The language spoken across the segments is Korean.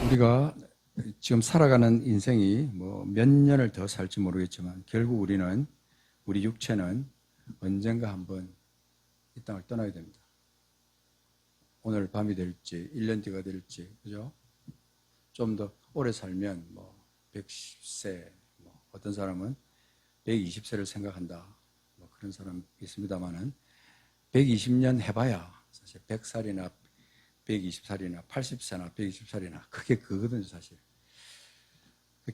우리가 지금 살아가는 인생이 뭐 몇 년을 더 살지 모르겠지만 결국 우리 육체는 언젠가 한번 이 땅을 떠나야 됩니다. 오늘 밤이 될지 1년 뒤가 될지, 그죠? 좀 더 오래 살면 뭐 110세, 뭐 어떤 사람은 120세를 생각한다, 뭐 그런 사람 있습니다만은 120년 해봐야 사실 100살이나 120살이나 80세나 120살이나 그게 그거든요, 사실.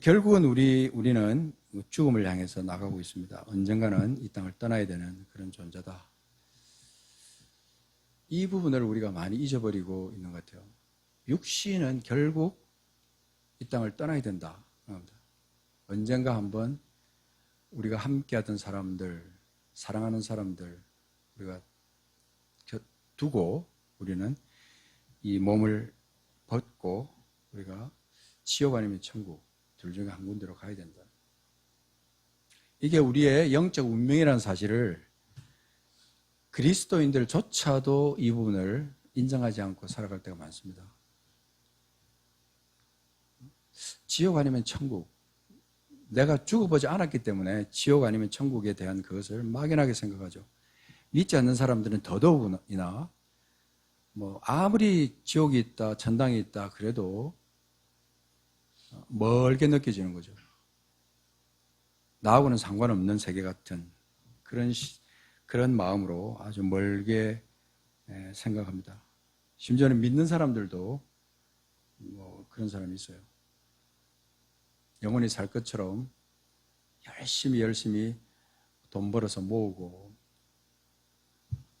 결국은 우리는 죽음을 향해서 나가고 있습니다. 언젠가는 이 땅을 떠나야 되는 그런 존재다. 이 부분을 우리가 많이 잊어버리고 있는 것 같아요. 육신은 결국 이 땅을 떠나야 된다. 언젠가 한번 우리가 함께하던 사람들, 사랑하는 사람들 우리가 두고 우리는 이 몸을 벗고 우리가 지옥 아니면 천국 둘 중에 한 군데로 가야 된다. 이게 우리의 영적 운명이라는 사실을 그리스도인들조차도 이 부분을 인정하지 않고 살아갈 때가 많습니다. 지옥 아니면 천국. 내가 죽어보지 않았기 때문에 지옥 아니면 천국에 대한 그것을 막연하게 생각하죠. 믿지 않는 사람들은 더더욱이나 뭐 아무리 지옥이 있다, 천당이 있다 그래도 멀게 느껴지는 거죠. 나하고는 상관없는 세계 같은 그런 마음으로 아주 멀게 생각합니다. 심지어는 믿는 사람들도 뭐 그런 사람이 있어요. 영원히 살 것처럼 열심히 돈 벌어서 모으고,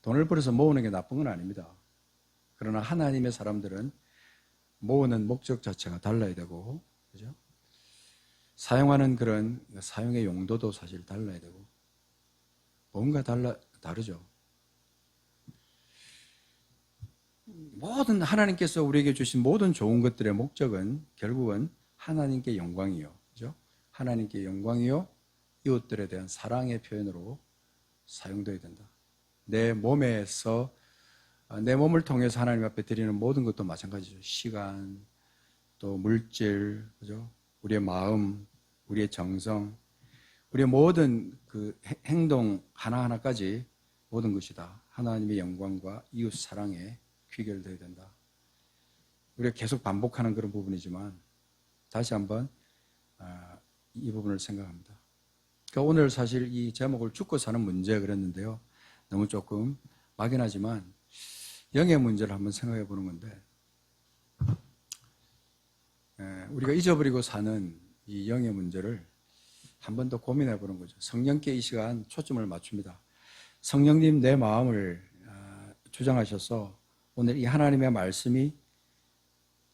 돈을 벌어서 모으는 게 나쁜 건 아닙니다. 그러나 하나님의 사람들은 모으는 목적 자체가 달라야 되고, 그죠? 사용하는 그런 사용의 용도도 사실 달라야 되고, 뭔가 다르죠. 모든 하나님께서 우리에게 주신 모든 좋은 것들의 목적은 결국은 하나님께 영광이요, 그죠? 하나님께 영광이요, 이웃들에 대한 사랑의 표현으로 사용되어야 된다. 내 몸을 통해서 하나님 앞에 드리는 모든 것도 마찬가지죠. 시간, 또 물질, 그죠? 우리의 마음, 우리의 정성, 우리의 모든 그 행동 하나하나까지 모든 것이 다 하나님의 영광과 이웃 사랑에 귀결되어야 된다. 우리가 계속 반복하는 그런 부분이지만 다시 한번 이 부분을 생각합니다. 그러니까 오늘 사실 이 제목을 죽고 사는 문제 그랬는데요. 너무 조금 막연하지만 영의 문제를 한번 생각해 보는 건데, 우리가 잊어버리고 사는 이 영의 문제를 한 번 더 고민해 보는 거죠. 성령께 이 시간 초점을 맞춥니다. 성령님 내 마음을 주장하셔서 오늘 이 하나님의 말씀이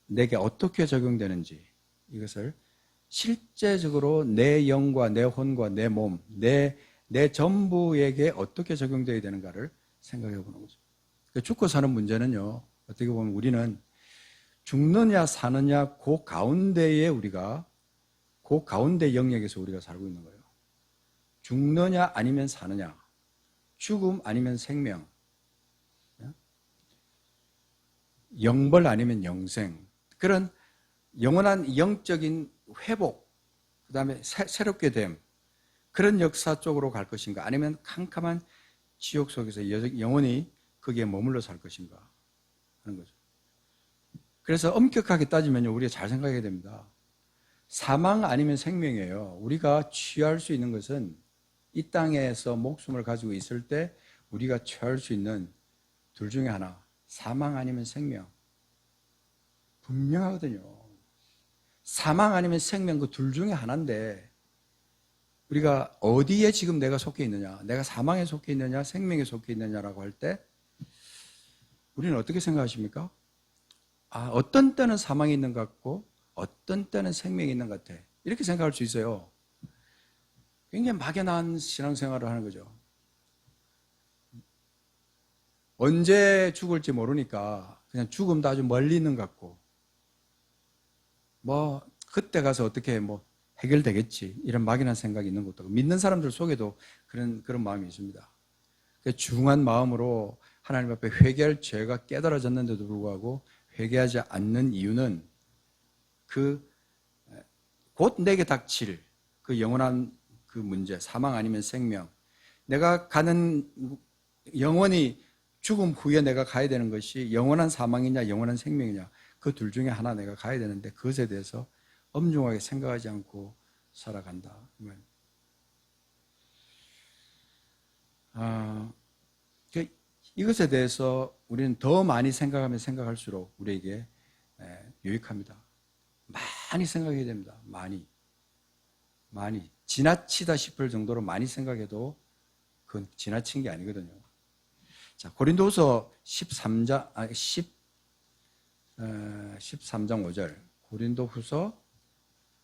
내게 어떻게 적용되는지, 이것을 실제적으로 내 영과 내 혼과 내 몸, 내 전부에게 어떻게 적용되어야 되는가를 생각해 보는 거죠. 죽고 사는 문제는요, 어떻게 보면 우리는 죽느냐 사느냐 그 가운데 영역에서 우리가 살고 있는 거예요. 죽느냐 아니면 사느냐, 죽음 아니면 생명, 영벌 아니면 영생, 그런 영원한 영적인 회복, 그 다음에 새롭게 됨, 그런 역사 쪽으로 갈 것인가, 아니면 캄캄한 지옥 속에서 영원히 거기에 머물러 살 것인가 하는 거죠. 그래서 엄격하게 따지면 우리가 잘 생각해야 됩니다. 사망 아니면 생명이에요. 우리가 취할 수 있는 것은 이 땅에서 목숨을 가지고 있을 때 우리가 취할 수 있는 둘 중에 하나, 사망 아니면 생명. 분명하거든요. 사망 아니면 생명, 그 둘 중에 하나인데 우리가 어디에 지금 내가 속해 있느냐, 내가 사망에 속해 있느냐 생명에 속해 있느냐라고 할 때 우리는 어떻게 생각하십니까? 어떤 때는 사망이 있는 것 같고 어떤 때는 생명이 있는 것 같아, 이렇게 생각할 수 있어요. 굉장히 막연한 신앙생활을 하는 거죠. 언제 죽을지 모르니까 그냥 죽음도 아주 멀리 있는 것 같고, 뭐 그때 가서 어떻게 뭐 해결되겠지, 이런 막연한 생각이 있는 것도, 믿는 사람들 속에도 그런 마음이 있습니다. 중한 마음으로 하나님 앞에 회개할 죄가 깨달아졌는데도 불구하고 회개하지 않는 이유는 곧 내게 닥칠 그 영원한 그 문제, 사망 아니면 생명, 내가 가는 영원히 죽음 후에 내가 가야 되는 것이 영원한 사망이냐 영원한 생명이냐, 그 둘 중에 하나 내가 가야 되는데 그것에 대해서 엄중하게 생각하지 않고 살아간다. 이것에 대해서 우리는 더 많이 생각하면 생각할수록 우리에게 유익합니다. 많이 생각해야 됩니다. 많이 지나치다 싶을 정도로 많이 생각해도 그건 지나친 게 아니거든요. 자, 고린도후서 13장 5절. 고린도후서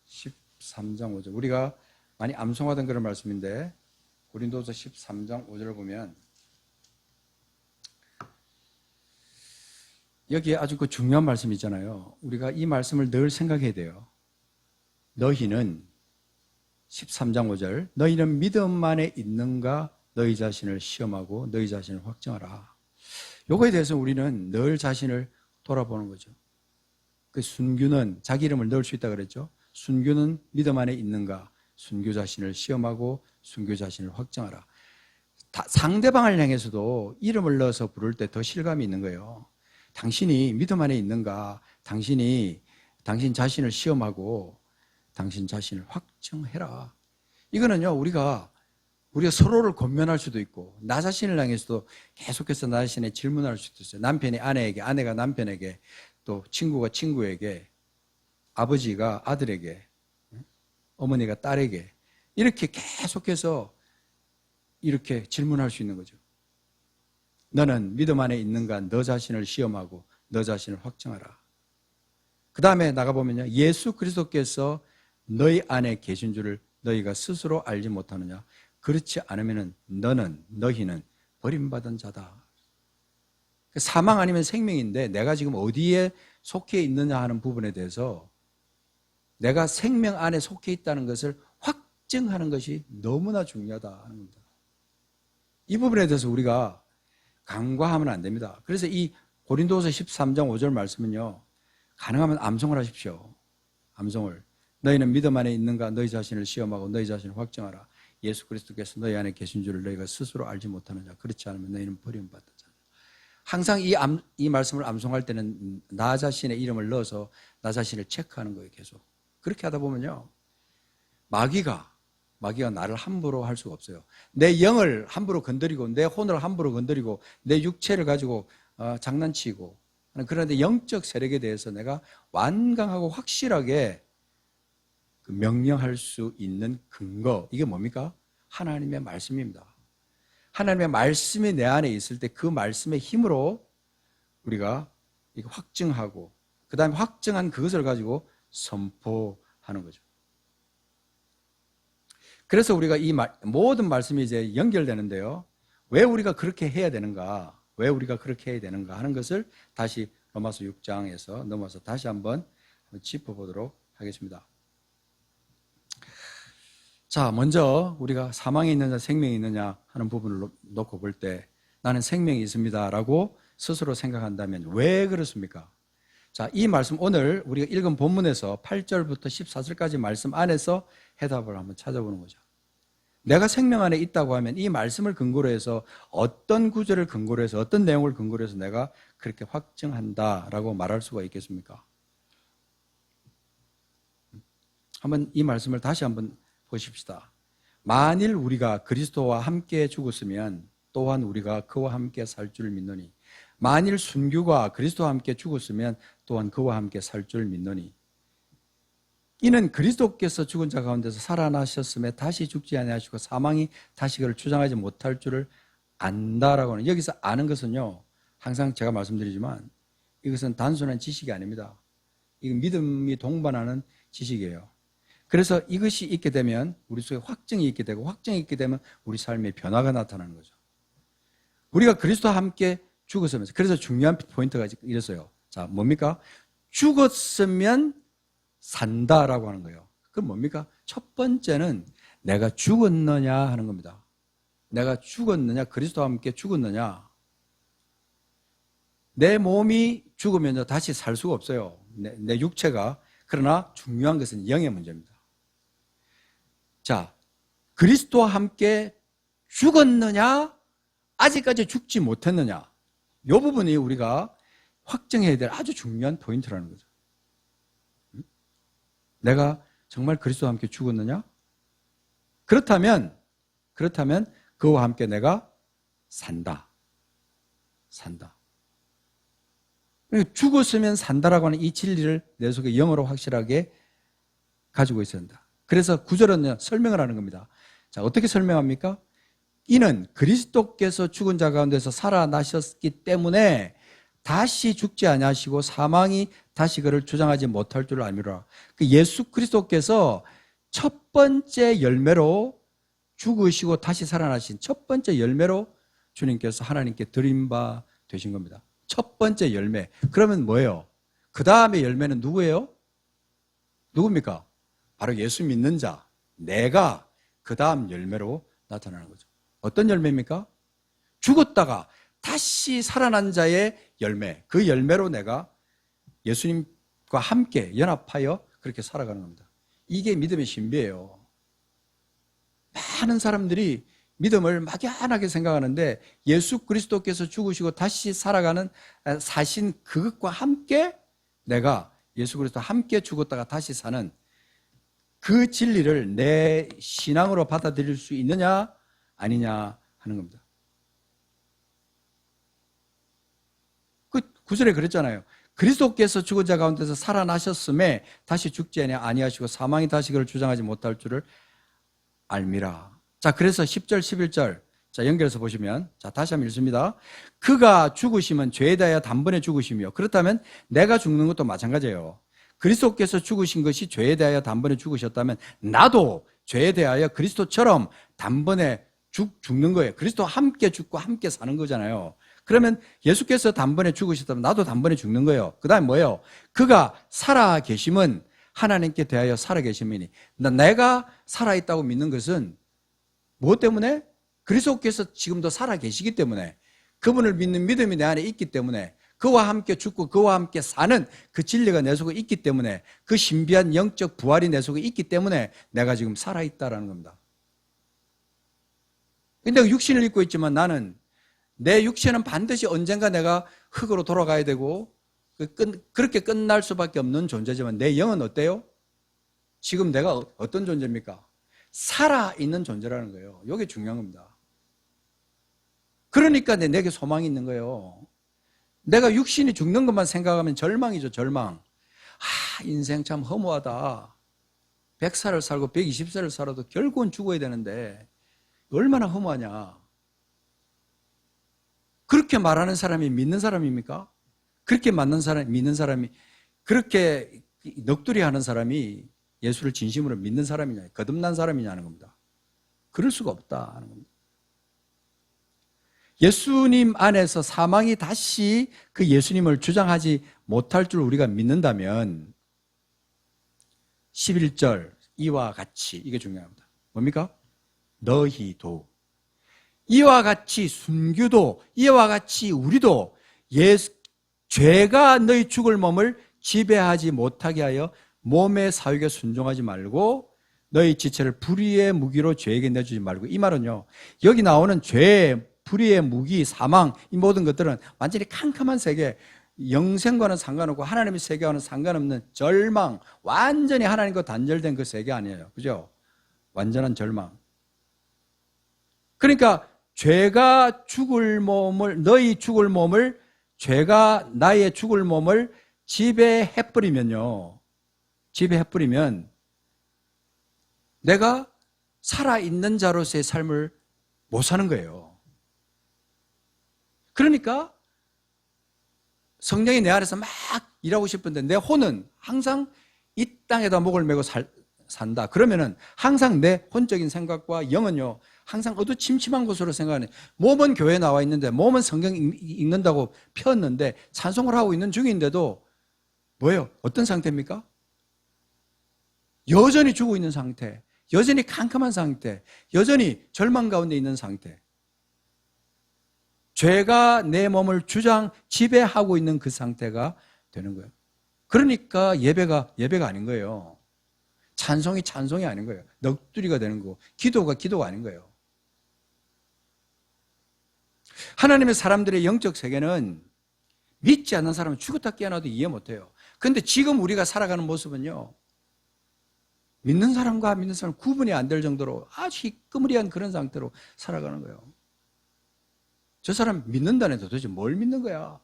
13장 5절. 우리가 많이 암송하던 그런 말씀인데, 고린도후서 13장 5절을 보면 여기에 아주 그 중요한 말씀이 있잖아요. 우리가 이 말씀을 늘 생각해야 돼요. 너희는 13장 5절, 너희는 믿음 안에 있는가 너희 자신을 시험하고 너희 자신을 확정하라. 요거에 대해서 우리는 늘 자신을 돌아보는 거죠. 그 순교는 자기 이름을 넣을 수 있다 그랬죠. 순교는 믿음 안에 있는가, 순교 자신을 시험하고 순교 자신을 확정하라. 상대방을 향해서도 이름을 넣어서 부를 때 더 실감이 있는 거예요. 당신이 믿음 안에 있는가, 당신 자신을 시험하고 당신 자신을 확정해라. 이거는요, 우리가 서로를 권면할 수도 있고, 나 자신을 향해서도 계속해서 나 자신에 질문할 수도 있어요. 남편이 아내에게, 아내가 남편에게, 또 친구가 친구에게, 아버지가 아들에게, 어머니가 딸에게, 이렇게 계속해서 이렇게 질문할 수 있는 거죠. 너는 믿음 안에 있는가? 너 자신을 시험하고 너 자신을 확정하라. 그 다음에 나가보면요, 예수 그리스도께서 너희 안에 계신 줄을 너희가 스스로 알지 못하느냐? 그렇지 않으면 너희는 버림받은 자다. 사망 아니면 생명인데 내가 지금 어디에 속해 있느냐 하는 부분에 대해서 내가 생명 안에 속해 있다는 것을 확증하는 것이 너무나 중요하다 하는 겁니다. 이 부분에 대해서 우리가 간과하면 안 됩니다. 그래서 이 고린도후서 13장 5절 말씀은요, 가능하면 암송을 하십시오. 암송을. 너희는 믿음 안에 있는가 너희 자신을 시험하고 너희 자신을 확정하라. 예수 그리스도께서 너희 안에 계신 줄을 너희가 스스로 알지 못하느냐. 그렇지 않으면 너희는 버림받은 자다. 항상 이 말씀을 암송할 때는 나 자신의 이름을 넣어서 나 자신을 체크하는 거예요. 계속. 그렇게 하다 보면요, 마귀가 나를 함부로 할 수가 없어요. 내 영을 함부로 건드리고 내 혼을 함부로 건드리고 내 육체를 가지고 장난치고, 그런데 영적 세력에 대해서 내가 완강하고 확실하게 명령할 수 있는 근거, 이게 뭡니까? 하나님의 말씀입니다. 하나님의 말씀이 내 안에 있을 때 그 말씀의 힘으로 우리가 확증하고, 그 다음에 확증한 그것을 가지고 선포하는 거죠. 그래서 우리가 이 모든 말씀이 이제 연결되는데요, 왜 우리가 그렇게 해야 되는가, 왜 우리가 그렇게 해야 되는가 하는 것을 다시 로마서 6장에서 넘어서 다시 한번 짚어보도록 하겠습니다. 자, 먼저 우리가 사망이 있느냐 생명이 있느냐 하는 부분을 놓고 볼 때 나는 생명이 있습니다 라고 스스로 생각한다면 왜 그렇습니까? 자, 이 말씀 오늘 우리가 읽은 본문에서 8절부터 14절까지 말씀 안에서 해답을 한번 찾아보는 거죠. 내가 생명 안에 있다고 하면 이 말씀을 근거로 해서 어떤 구절을 근거로 해서 어떤 내용을 근거로 해서 내가 그렇게 확증한다라고 말할 수가 있겠습니까? 한번 이 말씀을 다시 한번 보십시다. 만일 우리가 그리스도와 함께 죽었으면 또한 우리가 그와 함께 살 줄 믿노니, 만일 순교가 그리스도와 함께 죽었으면 또한 그와 함께 살 줄 믿노니, 이는 그리스도께서 죽은 자 가운데서 살아나셨음에 다시 죽지 아니하시고 사망이 다시 그를 주장하지 못할 줄을 안다라고 하는, 여기서 아는 것은요, 항상 제가 말씀드리지만 이것은 단순한 지식이 아닙니다. 이건 믿음이 동반하는 지식이에요. 그래서 이것이 있게 되면 우리 속에 확증이 있게 되고, 확증이 있게 되면 우리 삶에 변화가 나타나는 거죠. 우리가 그리스도와 함께 죽었으면, 그래서 중요한 포인트가 이랬어요. 자, 뭡니까? 죽었으면 산다라고 하는 거예요. 그럼 뭡니까? 첫 번째는 내가 죽었느냐 하는 겁니다. 내가 죽었느냐, 그리스도와 함께 죽었느냐. 내 몸이 죽으면 다시 살 수가 없어요. 내 육체가. 그러나 중요한 것은 영의 문제입니다. 자, 그리스도와 함께 죽었느냐, 아직까지 죽지 못했느냐, 이 부분이 우리가 확정해야 될 아주 중요한 포인트라는 거죠. 내가 정말 그리스도와 함께 죽었느냐? 그렇다면 그와 함께 내가 산다. 죽었으면 산다라고 하는 이 진리를 내 속에 영어로 확실하게 가지고 있어야 한다. 그래서 9절은 설명을 하는 겁니다. 자, 어떻게 설명합니까? 이는 그리스도께서 죽은 자 가운데서 살아나셨기 때문에 다시 죽지 아니하시고 사망이 다시 그를 주장하지 못할 줄 알미라. 예수 그리스도께서 첫 번째 열매로 죽으시고 다시 살아나신 첫 번째 열매로 주님께서 하나님께 드린 바 되신 겁니다. 첫 번째 열매. 그러면 뭐예요? 그 다음에 열매는 누구예요? 누굽니까? 바로 예수 믿는 자, 내가 그 다음 열매로 나타나는 거죠. 어떤 열매입니까? 죽었다가 다시 살아난 자의 열매. 그 열매로 내가 예수님과 함께 연합하여 그렇게 살아가는 겁니다. 이게 믿음의 신비예요. 많은 사람들이 믿음을 막연하게 생각하는데 예수 그리스도께서 죽으시고 다시 살아가는 사신 그것과 함께 내가 예수 그리스도와 함께 죽었다가 다시 사는 그 진리를 내 신앙으로 받아들일 수 있느냐 아니냐 하는 겁니다. 그 9절에 그랬잖아요. 그리스도께서 죽은 자 가운데서 살아나셨음에 다시 죽지 아니하시고 사망이 다시 그를 주장하지 못할 줄을 알미라. 자, 그래서 10절, 11절. 자, 연결해서 보시면. 자, 다시 한번 읽습니다. 그가 죽으시면 죄에 대하여 단번에 죽으시며, 그렇다면 내가 죽는 것도 마찬가지예요. 그리스도께서 죽으신 것이 죄에 대하여 단번에 죽으셨다면 나도 죄에 대하여 그리스도처럼 단번에 죽는 거예요. 그리스도와 함께 죽고 함께 사는 거잖아요. 그러면 예수께서 단번에 죽으셨다면 나도 단번에 죽는 거예요. 그 다음에 뭐예요? 그가 살아계심은 하나님께 대하여 살아계심이니, 내가 살아있다고 믿는 것은 무엇 때문에? 그리스도께서 지금도 살아계시기 때문에, 그분을 믿는 믿음이 내 안에 있기 때문에, 그와 함께 죽고 그와 함께 사는 그 진리가 내 속에 있기 때문에, 그 신비한 영적 부활이 내 속에 있기 때문에 내가 지금 살아있다라는 겁니다. 근데 육신을 입고 있지만 나는 내 육체는 반드시 언젠가 내가 흙으로 돌아가야 되고 그렇게 끝날 수밖에 없는 존재지만 내 영은 어때요? 지금 내가 어떤 존재입니까? 살아있는 존재라는 거예요. 이게 중요한 겁니다. 그러니까 내게 소망이 있는 거예요. 내가 육신이 죽는 것만 생각하면 절망이죠, 절망. 인생 참 허무하다. 100살을 살고 120살을 살아도 결국은 죽어야 되는데 얼마나 허무하냐. 그렇게 말하는 사람이 믿는 사람입니까? 그렇게 믿는 사람이, 그렇게 넋두리 하는 사람이 예수를 진심으로 믿는 사람이냐, 거듭난 사람이냐는 겁니다. 그럴 수가 없다 하는 겁니다. 예수님 안에서 사망이 다시 그 예수님을 주장하지 못할 줄 우리가 믿는다면 11절 이와 같이, 이게 중요합니다. 뭡니까? 너희도, 이와 같이 순교도, 이와 같이 우리도 죄가 너희 죽을 몸을 지배하지 못하게 하여 몸의 사육에 순종하지 말고 너희 지체를 불의의 무기로 죄에게 내주지 말고. 이 말은요, 여기 나오는 죄, 불의의 무기, 사망, 이 모든 것들은 완전히 캄캄한 세계, 영생과는 상관없고 하나님의 세계와는 상관없는 절망, 완전히 하나님과 단절된 그 세계 아니에요. 그죠? 완전한 절망. 그러니까 죄가 죽을 몸을, 너희 죽을 몸을, 죄가 나의 죽을 몸을 지배해버리면요, 지배해버리면 내가 살아있는 자로서의 삶을 못 사는 거예요. 그러니까 성령이 내 안에서 막 일하고 싶은데 내 혼은 항상 이 땅에다 목을 메고 산다. 그러면은 항상 내 혼적인 생각과 영은요, 항상 어두침침한 곳으로 생각하는, 몸은 교회에 나와 있는데, 몸은 성경 읽는다고 폈는데, 찬송을 하고 있는 중인데도 뭐예요? 어떤 상태입니까? 여전히 죽어 있는 상태, 여전히 캄캄한 상태, 여전히 절망 가운데 있는 상태. 죄가 내 몸을 지배하고 있는 그 상태가 되는 거예요. 그러니까 예배가 아닌 거예요. 찬송이 아닌 거예요. 넋두리가 되는 거고 기도가 아닌 거예요. 하나님의 사람들의 영적 세계는 믿지 않는 사람은 죽었다 깨어나도 이해 못해요. 그런데 지금 우리가 살아가는 모습은요, 믿는 사람과 믿는 사람 구분이 안 될 정도로 아주 희끄무리한 그런 상태로 살아가는 거예요. 저 사람 믿는다는데 도대체 뭘 믿는 거야?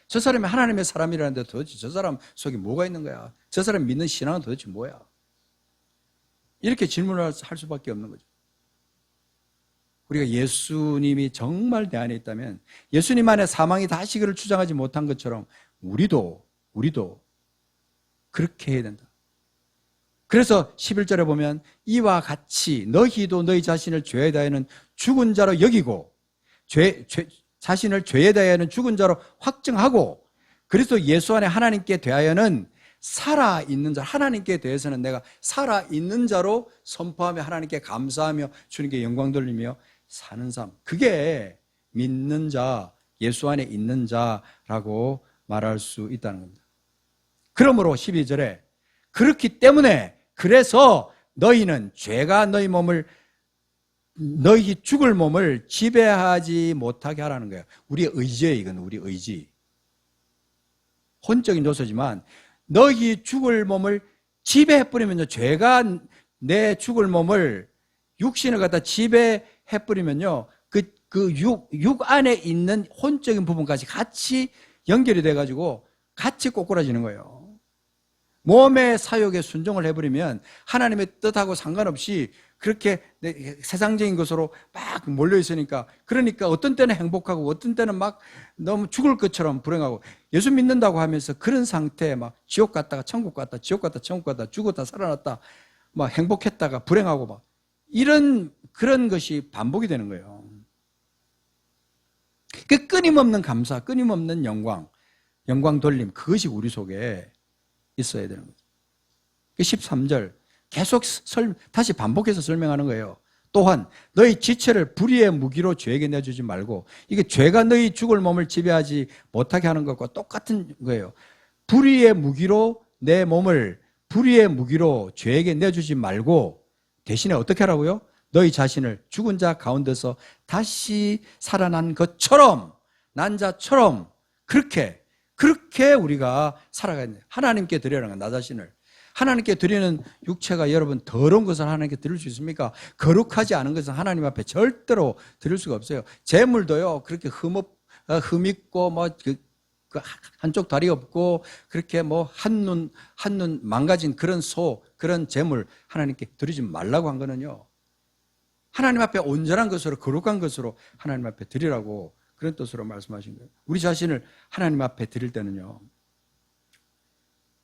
저 사람이 하나님의 사람이라는데 도대체 저 사람 속에 뭐가 있는 거야? 저 사람 믿는 신앙은 도대체 뭐야? 이렇게 질문을 할 수밖에 없는 거죠. 우리가 예수님이 정말 내 안에 있다면 예수님 안에 사망이 다시 그를 주장하지 못한 것처럼 우리도 그렇게 해야 된다. 그래서 11절에 보면 이와 같이 너희도 너희 자신을 죄에 대하여는 죽은 자로 여기고 자신을 죄에 대하여는 죽은 자로 확증하고 그리스도 예수 안에 하나님께 대하여는 살아있는 자, 하나님께 대해서는 내가 살아있는 자로 선포하며 하나님께 감사하며 주님께 영광 돌리며 사는 삶. 그게 믿는 자, 예수 안에 있는 자라고 말할 수 있다는 겁니다. 그러므로 12절에 그렇기 때문에 그래서 너희는 죄가 너희 죽을 몸을 지배하지 못하게 하라는 거예요. 우리의 의지예요. 이건 우리 의지. 혼적인 요소지만 너희 죽을 몸을 지배해버리면요, 죄가 내 죽을 몸을 육신을 갖다 지배해버리면요, 육 안에 있는 혼적인 부분까지 같이 연결이 돼가지고 같이 꼬꾸라지는 거예요. 몸의 사욕에 순종을 해버리면 하나님의 뜻하고 상관없이 그렇게 세상적인 것으로 막 몰려있으니까, 그러니까 어떤 때는 행복하고 어떤 때는 막 너무 죽을 것처럼 불행하고, 예수 믿는다고 하면서 그런 상태에 막 지옥 갔다가 천국 갔다, 지옥 갔다 천국 갔다, 죽었다 살아났다, 막 행복했다가 불행하고 막 그런 것이 반복이 되는 거예요. 그 끊임없는 감사, 끊임없는 영광 돌림, 그것이 우리 속에 있어야 되는 거죠. 13절 계속 다시 반복해서 설명하는 거예요. 또한 너희 지체를 불의의 무기로 죄에게 내주지 말고, 이게 죄가 너희 죽을 몸을 지배하지 못하게 하는 것과 똑같은 거예요. 불의의 무기로 내 몸을 불의의 무기로 죄에게 내주지 말고 대신에 어떻게 하라고요? 너희 자신을 죽은 자 가운데서 다시 살아난 것처럼, 난 자처럼 그렇게 우리가 살아가야 돼요. 하나님께 드리라는 거예요. 나 자신을 하나님께 드리는 육체가 여러분 더러운 것을 하나님께 드릴 수 있습니까? 거룩하지 않은 것은 하나님 앞에 절대로 드릴 수가 없어요. 재물도요, 그렇게 흠있고 한쪽 다리 없고 그렇게 한눈 망가진 그런 그런 재물 하나님께 드리지 말라고 한 거는요, 하나님 앞에 온전한 것으로 거룩한 것으로 하나님 앞에 드리라고 그런 뜻으로 말씀하신 거예요. 우리 자신을 하나님 앞에 드릴 때는요,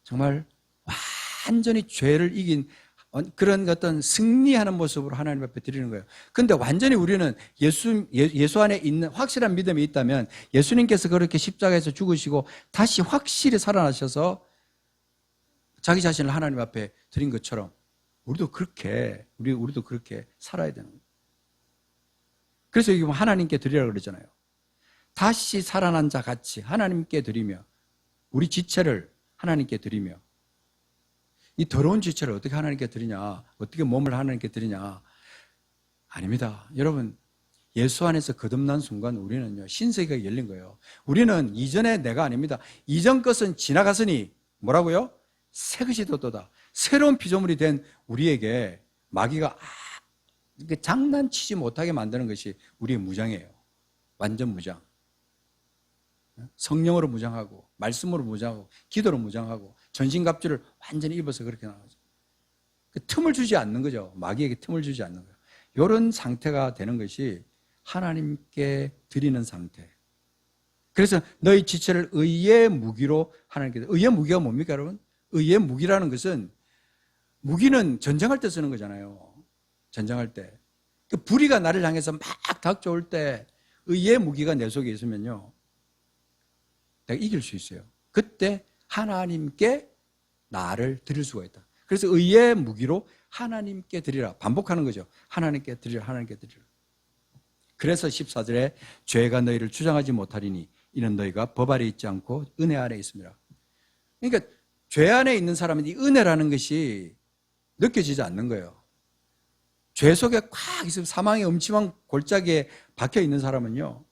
정말 완전히 죄를 이긴 그런 어떤 승리하는 모습으로 하나님 앞에 드리는 거예요. 그런데 완전히 우리는 예수 안에 있는 확실한 믿음이 있다면, 예수님께서 그렇게 십자가에서 죽으시고 다시 확실히 살아나셔서 자기 자신을 하나님 앞에 드린 것처럼 우리도 그렇게 살아야 되는 거예요. 그래서 여기 하나님께 드리라고 그러잖아요. 다시 살아난 자 같이 하나님께 드리며, 우리 지체를 하나님께 드리며, 이 더러운 지체를 어떻게 하나님께 드리냐, 어떻게 몸을 하나님께 드리냐? 아닙니다. 여러분, 예수 안에서 거듭난 순간 우리는요, 신세계가 열린 거예요. 우리는 이전의 내가 아닙니다. 이전 것은 지나갔으니 뭐라고요? 새 것이 돋도다. 새로운 피조물이 된 우리에게 마귀가 장난치지 못하게 만드는 것이 우리의 무장이에요. 완전 무장. 성령으로 무장하고, 말씀으로 무장하고, 기도로 무장하고, 전신갑주를 완전히 입어서 그렇게 나가죠. 틈을 주지 않는 거죠. 마귀에게 틈을 주지 않는 거예요. 이런 상태가 되는 것이 하나님께 드리는 상태. 그래서 너희 지체를 의의 무기로 하나님께, 의의 무기가 뭡니까, 여러분? 의의 무기라는 것은, 무기는 전쟁할 때 쓰는 거잖아요. 전쟁할 때. 그 불의가 나를 향해서 막 닥쳐올 때 의의 무기가 내 속에 있으면요, 내가 이길 수 있어요. 그때 하나님께 나를 드릴 수가 있다. 그래서 의의 무기로 하나님께 드리라. 반복하는 거죠. 하나님께 드리라, 하나님께 드리라. 그래서 14절에 죄가 너희를 주장하지 못하리니 이는 너희가 법 아래 있지 않고 은혜 아래 있습니다. 그러니까 죄 안에 있는 사람은 이 은혜라는 것이 느껴지지 않는 거예요. 죄 속에 꽉 있으면 사망의 음침한 골짜기에 박혀 있는 사람은요,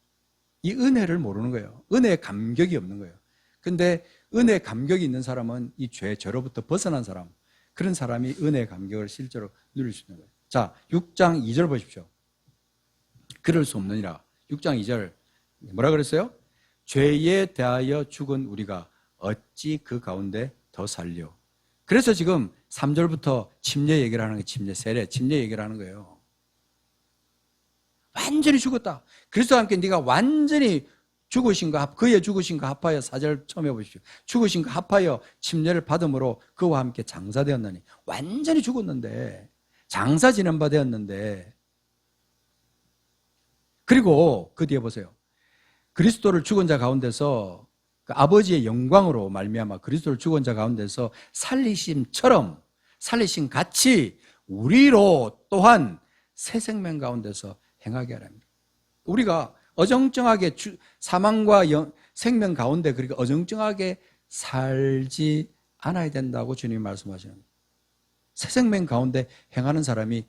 이 은혜를 모르는 거예요. 은혜의 감격이 없는 거예요. 근데 은혜의 감격이 있는 사람은 이 죄로부터 벗어난 사람, 그런 사람이 은혜의 감격을 실제로 누릴 수 있는 거예요. 자, 6장 2절 보십시오. 그럴 수 없느니라. 6장 2절 뭐라 그랬어요? 죄에 대하여 죽은 우리가 어찌 그 가운데 더 살려. 그래서 지금 3절부터 침례 얘기를 하는 거예요. 침례 얘기를 하는 거예요. 완전히 죽었다. 그리스도와 함께 네가 완전히 죽으신가, 그의 죽으신가 합하여 4절 처음 해보십시오. 죽으신가 합하여 침례를 받음으로 그와 함께 장사되었나니. 완전히 죽었는데, 장사 지낸 바 되었는데, 그리고 그 뒤에 보세요. 그리스도를 죽은 자 가운데서 그 아버지의 영광으로 말미암아 그리스도를 죽은 자 가운데서 살리심처럼, 살리심 같이 우리로 또한 새 생명 가운데서 행하게 하랍니다. 우리가 어정쩡하게 사망과 생명 가운데 그렇게 어정쩡하게 살지 않아야 된다고 주님이 말씀하시는 거예요. 새 생명 가운데 행하는 사람이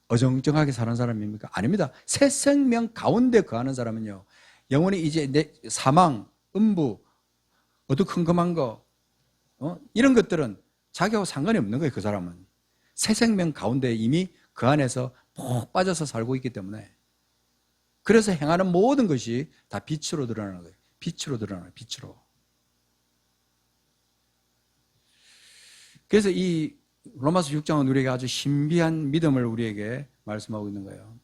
어정쩡하게 사는 사람입니까? 아닙니다. 새 생명 가운데 거하는 사람은요, 영원히 이제 내 사망, 음부, 어두컴컴한 거, 이런 것들은 자기하고 상관이 없는 거예요. 그 사람은 새 생명 가운데 이미 그 안에서 푹 빠져서 살고 있기 때문에, 그래서 행하는 모든 것이 다 빛으로 드러나는 거예요. 빛으로 드러나요. 빛으로. 그래서 이 로마서 6장은 우리에게 아주 신비한 믿음을 우리에게 말씀하고 있는 거예요.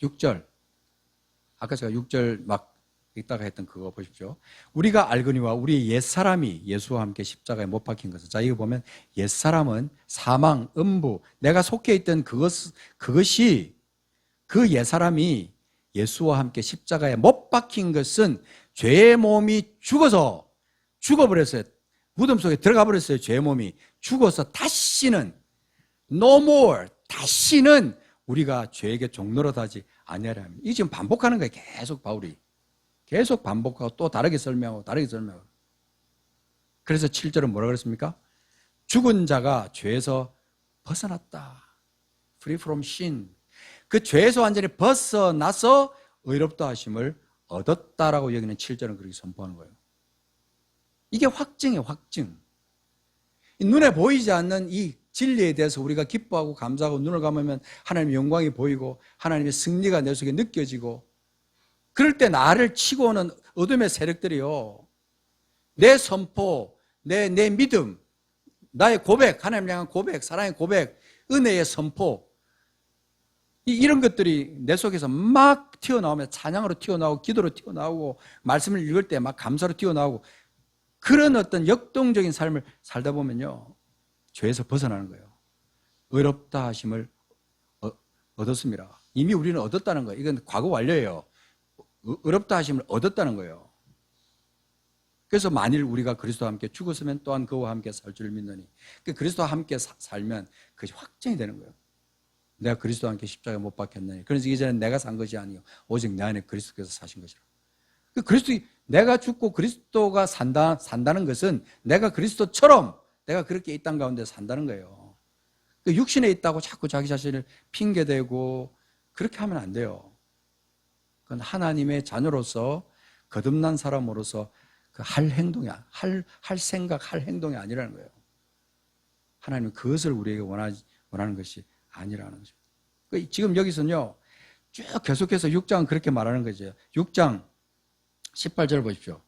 6절. 아까 제가 6절 막 읽다가 했던 그거 보십시오. 우리가 알거니와 우리의 옛사람이 예수와 함께 십자가에 못 박힌 것을. 자, 이거 보면 옛사람은 사망, 음부, 내가 속해 있던 그것이 그 옛사람이 예수와 함께 십자가에 못 박힌 것은 죄의 몸이 죽어버렸어요. 무덤 속에 들어가 버렸어요. 죄의 몸이 죽어서 다시는 no more, 다시는 우리가 죄에게 종노릇하지 아니하라 합니다. 이게 지금 반복하는 거예요. 계속 바울이 계속 반복하고 또 다르게 설명하고 그래서 7절은 뭐라 그랬습니까? 죽은 자가 죄에서 벗어났다. Free from sin. 그 죄에서 완전히 벗어나서 의롭다 하심을 얻었다라고 여기는 7절은 그렇게 선포하는 거예요. 이게 확증이에요. 확증. 눈에 보이지 않는 이 진리에 대해서 우리가 기뻐하고 감사하고 눈을 감으면 하나님의 영광이 보이고 하나님의 승리가 내 속에 느껴지고, 그럴 때 나를 치고 오는 어둠의 세력들이요, 내 선포, 내 믿음, 나의 고백, 하나님 향한 고백, 사랑의 고백, 은혜의 선포, 이런 것들이 내 속에서 막 튀어나오면 찬양으로 튀어나오고 기도로 튀어나오고 말씀을 읽을 때 막 감사로 튀어나오고, 그런 어떤 역동적인 삶을 살다 보면요, 죄에서 벗어나는 거예요. 의롭다 하심을 얻었습니다. 이미 우리는 얻었다는 거예요. 이건 과거 완료예요. 의롭다 하심을 얻었다는 거예요. 그래서 만일 우리가 그리스도와 함께 죽었으면 또한 그와 함께 살 줄 믿느니, 그리스도와 함께 살면 그것이 확정이 되는 거예요. 내가 그리스도와 함께 십자가에 못 박혔느니, 그래서 이제는 내가 산 것이 아니요 오직 내 안에 그리스도께서 사신 것이라. 내가 죽고 그리스도가 산다는 것은 내가 그리스도처럼 내가 그렇게 이 땅 가운데 산다는 거예요. 육신에 있다고 자꾸 자기 자신을 핑계대고 그렇게 하면 안 돼요. 그건 하나님의 자녀로서 거듭난 사람으로서 할 행동이야. 할 생각, 할 행동이 아니라는 거예요. 하나님은 그것을 우리에게 원하는 것이 아니라는 거죠. 지금 여기서는요, 쭉 계속해서 6장은 그렇게 말하는 거죠. 6장 18절 보십시오.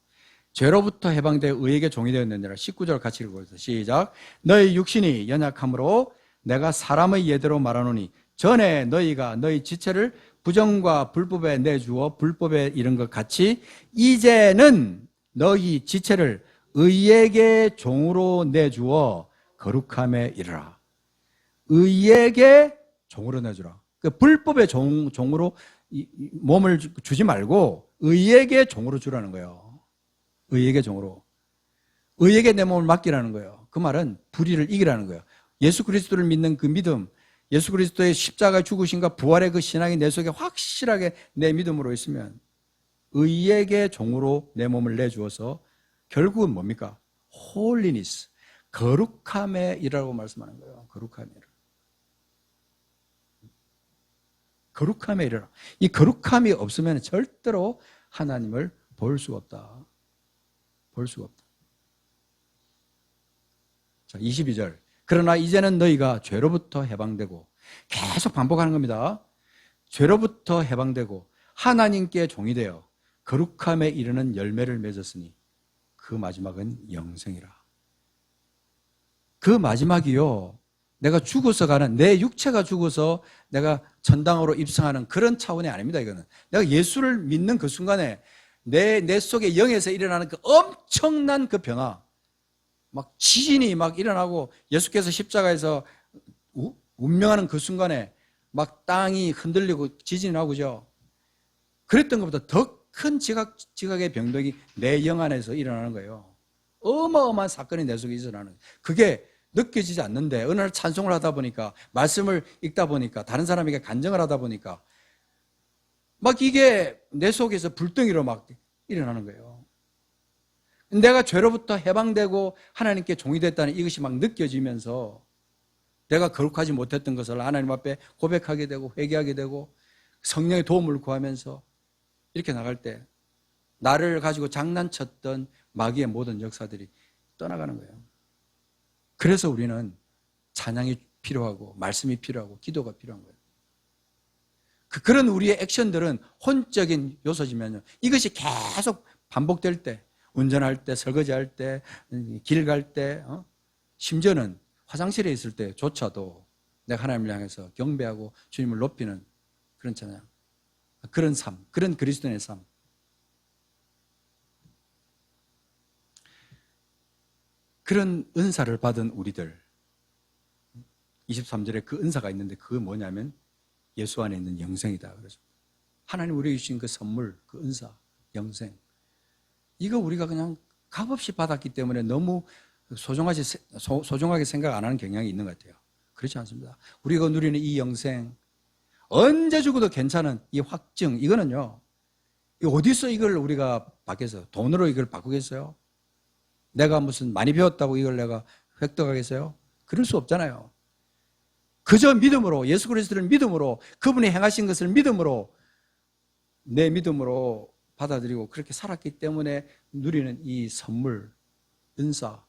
죄로부터 해방되어 의에게 종이 되었느니라. 19절 같이 읽어보세요. 시작. 너희 육신이 연약함으로 내가 사람의 예대로 말하노니 전에 너희가 너희 지체를 부정과 불법에 내주어 불법에 이른 것 같이 이제는 너희 지체를 의에게 종으로 내주어 거룩함에 이르라. 의에게 종으로 내주라. 그 불법의 종으로 몸을 주지 말고 의에게 종으로 주라는 거예요. 의에게 종으로. 의에게 내 몸을 맡기라는 거예요. 그 말은 불의를 이기라는 거예요. 예수 그리스도를 믿는 그 믿음, 예수 그리스도의 십자가 죽으심과 부활의 그 신앙이 내 속에 확실하게 내 믿음으로 있으면 의에게 종으로 내 몸을 내주어서 결국은 뭡니까? holiness, 거룩함에 이르라고 말씀하는 거예요. 거룩함에 이르라. 거룩함에 이르라. 이 거룩함이 없으면 절대로 하나님을 볼 수가 없다. 볼 수가 없다. 자, 22절. 그러나 이제는 너희가 죄로부터 해방되고, 계속 반복하는 겁니다. 죄로부터 해방되고 하나님께 종이 되어 거룩함에 이르는 열매를 맺었으니 그 마지막은 영생이라. 그 마지막이요, 내가 죽어서 가는, 내 육체가 죽어서 내가 전당으로 입성하는 그런 차원이 아닙니다. 이거는 내가 예수를 믿는 그 순간에 내 속에 영에서 일어나는 그 엄청난 그 변화, 막 지진이 막 일어나고 예수께서 십자가에서 운명하는 그 순간에 막 땅이 흔들리고 지진이 나고죠. 그랬던 것보다 더 큰 지각의 병동이 내 영 안에서 일어나는 거예요. 어마어마한 사건이 내 속에 일어나는 거예요. 그게 느껴지지 않는데 어느 날 찬송을 하다 보니까, 말씀을 읽다 보니까, 다른 사람에게 간증을 하다 보니까 막 이게 내 속에서 불덩이로 막 일어나는 거예요. 내가 죄로부터 해방되고 하나님께 종이 됐다는 이것이 막 느껴지면서 내가 거룩하지 못했던 것을 하나님 앞에 고백하게 되고 회개하게 되고 성령의 도움을 구하면서 이렇게 나갈 때 나를 가지고 장난쳤던 마귀의 모든 역사들이 떠나가는 거예요. 그래서 우리는 찬양이 필요하고 말씀이 필요하고 기도가 필요한 거예요. 그런 우리의 액션들은 혼적인 요소지만요, 이것이 계속 반복될 때, 운전할 때, 설거지할 때, 길 갈 때, 심지어는 화장실에 있을 때조차도 내가 하나님을 향해서 경배하고 주님을 높이는 그런 찬양, 그런 삶, 그런 그리스도인의 삶. 그런 은사를 받은 우리들, 23절에 그 은사가 있는데 그게 뭐냐면 예수 안에 있는 영생이다. 그래서 하나님 우리에게 주신 그 선물, 그 은사, 영생, 이거 우리가 그냥 값없이 받았기 때문에 너무 소중하게 생각 안 하는 경향이 있는 것 같아요. 그렇지 않습니다. 우리가 누리는 이 영생, 언제 죽어도 괜찮은 이 확증, 이거는요, 어디서 이걸 우리가 받겠어요? 돈으로 이걸 바꾸겠어요? 내가 무슨 많이 배웠다고 이걸 내가 획득하겠어요? 그럴 수 없잖아요. 그저 믿음으로, 예수 그리스도를 믿음으로, 그분이 행하신 것을 믿음으로, 내 믿음으로 받아들이고 그렇게 살았기 때문에 누리는 이 선물, 은사,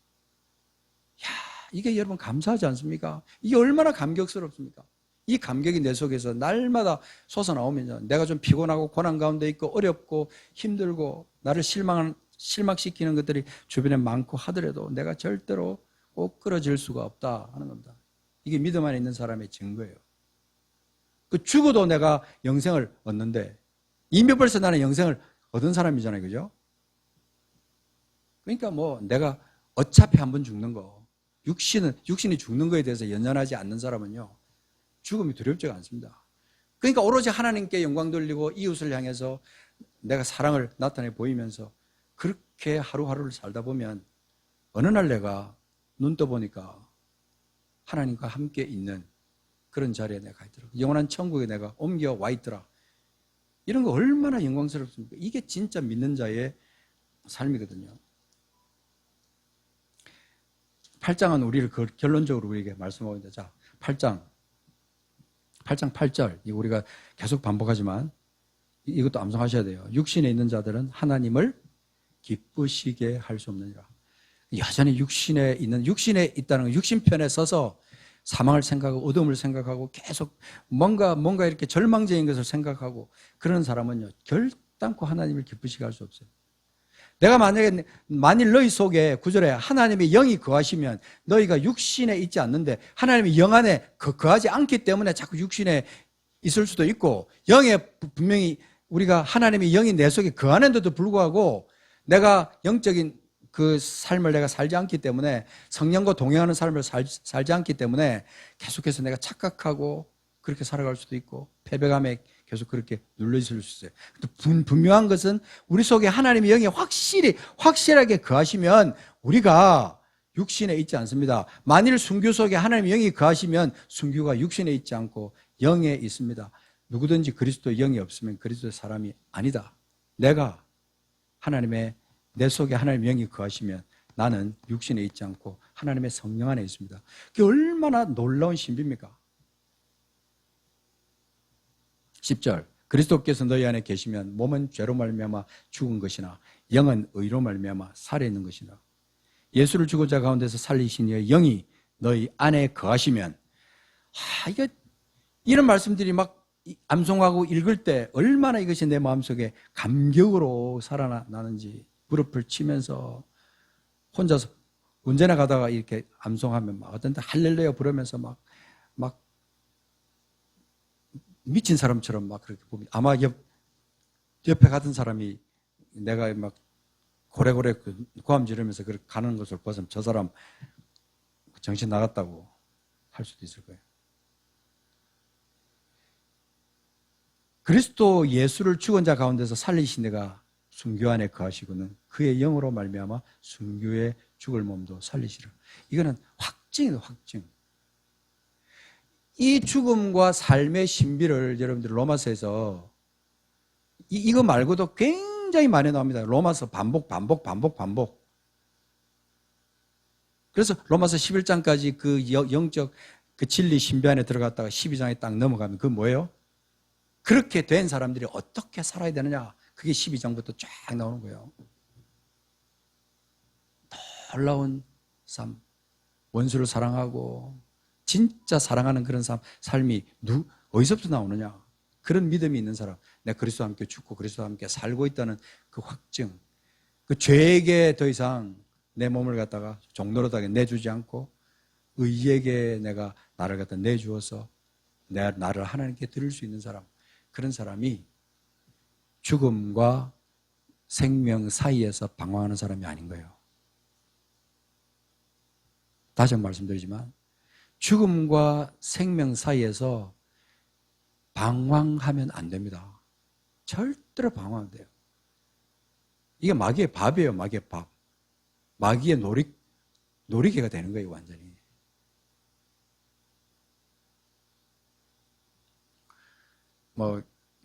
이게 여러분 감사하지 않습니까? 이게 얼마나 감격스럽습니까? 이 감격이 내 속에서 날마다 솟아나오면요, 내가 좀 피곤하고 고난 가운데 있고 어렵고 힘들고 나를 실망시키는 것들이 주변에 많고 하더라도 내가 절대로 꼭 끌어질 수가 없다 하는 겁니다. 이게 믿음 안에 있는 사람의 증거예요. 그 죽어도 내가 영생을 얻는데, 이미 벌써 나는 영생을 얻은 사람이잖아요. 그죠? 그러니까 뭐 내가 어차피 한번 죽는 거, 육신이 죽는 거에 대해서 연연하지 않는 사람은요, 죽음이 두렵지가 않습니다. 그러니까 오로지 하나님께 영광 돌리고 이웃을 향해서 내가 사랑을 나타내 보이면서 그렇게 하루하루를 살다 보면 어느 날 내가 눈 떠보니까 하나님과 함께 있는 그런 자리에 내가 있더라고요. 영원한 천국에 내가 옮겨와 있더라. 이런 거 얼마나 영광스럽습니까? 이게 진짜 믿는 자의 삶이거든요. 8장은 우리를 결론적으로 우리에게 말씀하고 있는데, 자, 8장 8절, 이거 우리가 계속 반복하지만 이것도 암송하셔야 돼요. 육신에 있는 자들은 하나님을 기쁘시게 할 수 없느니라. 여전히 육신에 있다는 건 육신편에 서서 사망을 생각하고 어둠을 생각하고 계속 뭔가 이렇게 절망적인 것을 생각하고 그런 사람은요, 결단코 하나님을 기쁘시게 할 수 없어요. 내가 만일 너희 속에 9절에 하나님의 영이 거하시면 너희가 육신에 있지 않는데, 하나님의 영 안에 거하지 않기 때문에 자꾸 육신에 있을 수도 있고, 영에 분명히 우리가 하나님의 영이 내 속에 거하는데도 불구하고 내가 영적인 그 삶을 내가 살지 않기 때문에, 성령과 동행하는 삶을 살지 않기 때문에 계속해서 내가 착각하고 그렇게 살아갈 수도 있고 패배감에 계속 그렇게 눌려있을 수 있어요. 분명한 것은 우리 속에 하나님의 영이 확실하게 거하시면 우리가 육신에 있지 않습니다. 만일 순교 속에 하나님의 영이 거하시면 순교가 육신에 있지 않고 영에 있습니다. 누구든지 그리스도의 영이 없으면 그리스도의 사람이 아니다. 내가 하나님의 내 속에 하나님의 영이 거하시면 나는 육신에 있지 않고 하나님의 성령 안에 있습니다. 그게 얼마나 놀라운 신비입니까? 10절 그리스도께서 너희 안에 계시면 몸은 죄로 말미암아 죽은 것이나 영은 의로 말미암아 살아있는 것이나 예수를 죽은 자 가운데서 살리신 이의 영이 너희 안에 거하시면 이거 이런 말씀들이 막 암송하고 읽을 때 얼마나 이것이 내 마음속에 감격으로 살아나는지 무릎을 치면서 혼자서 언제나 가다가 이렇게 암송하면 막 어떤 때 할렐루야 부르면서 막 미친 사람처럼 막 그렇게 봅니다. 아마 옆에 가던 사람이 내가 막 고래고래 고함 지르면서 그렇게 가는 것을 보면 저 사람 정신 나갔다고 할 수도 있을 거예요. 그리스도 예수를 죽은 자 가운데서 살리신 이가 순교 안에 거하시고는 그의 영으로 말미암아 순교의 죽을 몸도 살리시라. 이거는 확증이에요, 확증. 이 죽음과 삶의 신비를 여러분들 로마서에서 이거 말고도 굉장히 많이 나옵니다. 로마서 반복. 그래서 로마서 11장까지 그 영적 그 진리 신비 안에 들어갔다가 12장에 딱 넘어가면 그건 뭐예요? 그렇게 된 사람들이 어떻게 살아야 되느냐? 그게 12장부터 쫙 나오는 거예요. 놀라운 삶, 원수를 사랑하고 진짜 사랑하는 그런 삶이 어디서부터 나오느냐? 그런 믿음이 있는 사람, 내가 그리스도와 함께 죽고 그리스도와 함께 살고 있다는 그 확증, 그 죄에게 더 이상 내 몸을 갖다가 종노릇하게 내주지 않고 의에게 내가 나를 갖다 내주어서 나를 하나님께 드릴 수 있는 사람, 그런 사람이 죽음과 생명 사이에서 방황하는 사람이 아닌 거예요. 다시 한번 말씀드리지만 죽음과 생명 사이에서 방황하면 안 됩니다. 절대로 방황 안 돼요. 이게 마귀의 밥이에요, 마귀의 밥. 마귀의 놀이개가 되는 거예요, 완전히.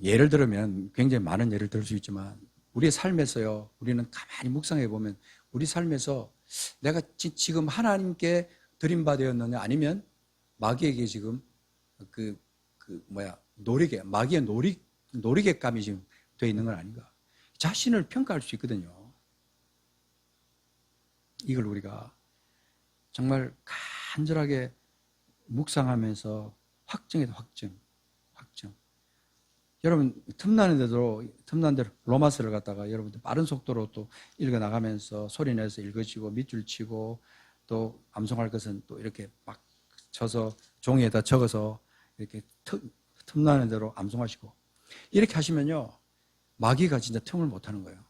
예를 들면 굉장히 많은 예를 들 수 있지만 우리의 삶에서요, 우리는 가만히 묵상해 보면 우리 삶에서 내가 지금 하나님께 드림받았느냐 아니면 마귀에게 지금 마귀의 놀이개감이 지금 되어 있는 건 아닌가. 자신을 평가할 수 있거든요. 이걸 우리가 정말 간절하게 묵상하면서 확증해도 확증. 여러분 틈나는 대로 로마서를 갖다가 여러분들 빠른 속도로 또 읽어나가면서 소리내서 읽으시고 밑줄 치고 또 암송할 것은 또 이렇게 막 쳐서 종이에다 적어서 이렇게 틈나는 대로 암송하시고 이렇게 하시면요 마귀가 진짜 틈을 못하는 거예요.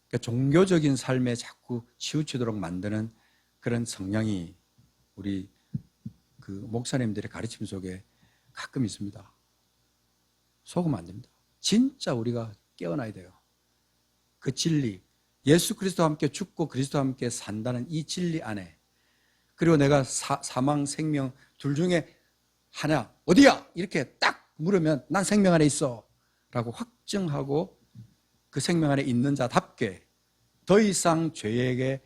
그러니까 종교적인 삶에 자꾸 치우치도록 만드는 그런 성향이 우리 그 목사님들의 가르침 속에 가끔 있습니다. 속으면 안 됩니다. 진짜 우리가 깨어나야 돼요. 그 진리, 예수 그리스도와 함께 죽고 그리스도와 함께 산다는 이 진리 안에, 그리고 내가 사망, 생명 둘 중에 하나 어디야? 이렇게 딱 물으면 난 생명 안에 있어 라고 확증하고 그 생명 안에 있는 자답게 더 이상 죄에게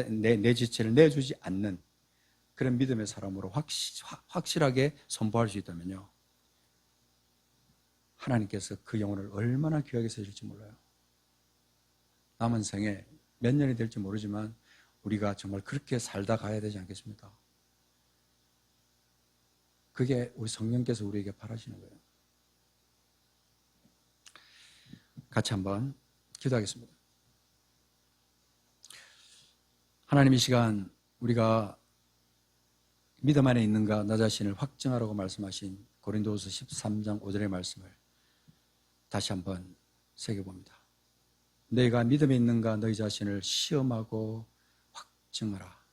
내 지체를 내주지 않는 그런 믿음의 사람으로 확실하게 선포할 수 있다면요, 하나님께서 그 영혼을 얼마나 귀하게 쓰실지 몰라요. 남은 생에 몇 년이 될지 모르지만 우리가 정말 그렇게 살다 가야 되지 않겠습니까? 그게 우리 성령께서 우리에게 바라시는 거예요. 같이 한번 기도하겠습니다. 하나님, 이 시간 우리가 믿음 안에 있는가 나 자신을 확증하라고 말씀하신 고린도후서 13장 5절의 말씀을 다시 한번 새겨봅니다. 너희가 믿음에 있는가 너희 자신을 시험하고 확증하라.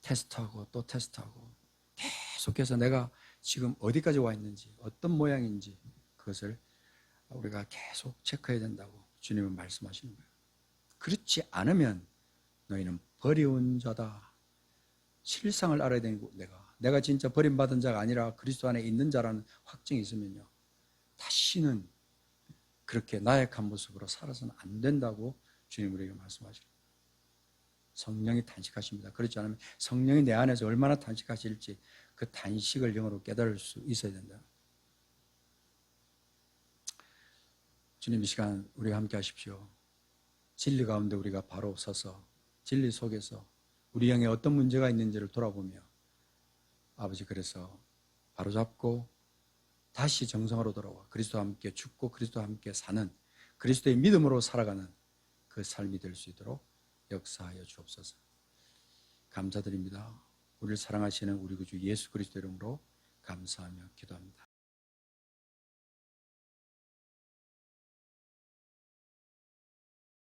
테스트하고 또 테스트하고 계속해서 내가 지금 어디까지 와 있는지 어떤 모양인지 그것을 우리가 계속 체크해야 된다고 주님은 말씀하시는 거예요. 그렇지 않으면 너희는 버려온 자다. 실상을 알아야 되는 거. 내가 진짜 버림받은 자가 아니라 그리스도 안에 있는 자라는 확증이 있으면요, 다시는 그렇게 나약한 모습으로 살아서는 안 된다고 주님 우리에게 말씀하십니다. 성령이 탄식하십니다. 그렇지 않으면 성령이 내 안에서 얼마나 탄식하실지 그 탄식을 영으로 깨달을 수 있어야 된다. 주님 이 시간 우리가 함께 하십시오. 진리 가운데 우리가 바로 서서 진리 속에서 우리 영에 어떤 문제가 있는지를 돌아보며 아버지 그래서 바로잡고 다시 정상으로 돌아와 그리스도와 함께 죽고 그리스도와 함께 사는 그리스도의 믿음으로 살아가는 그 삶이 될 수 있도록 역사하여 주옵소서. 감사드립니다. 우리를 사랑하시는 우리 구주 예수 그리스도 이름으로 감사하며 기도합니다.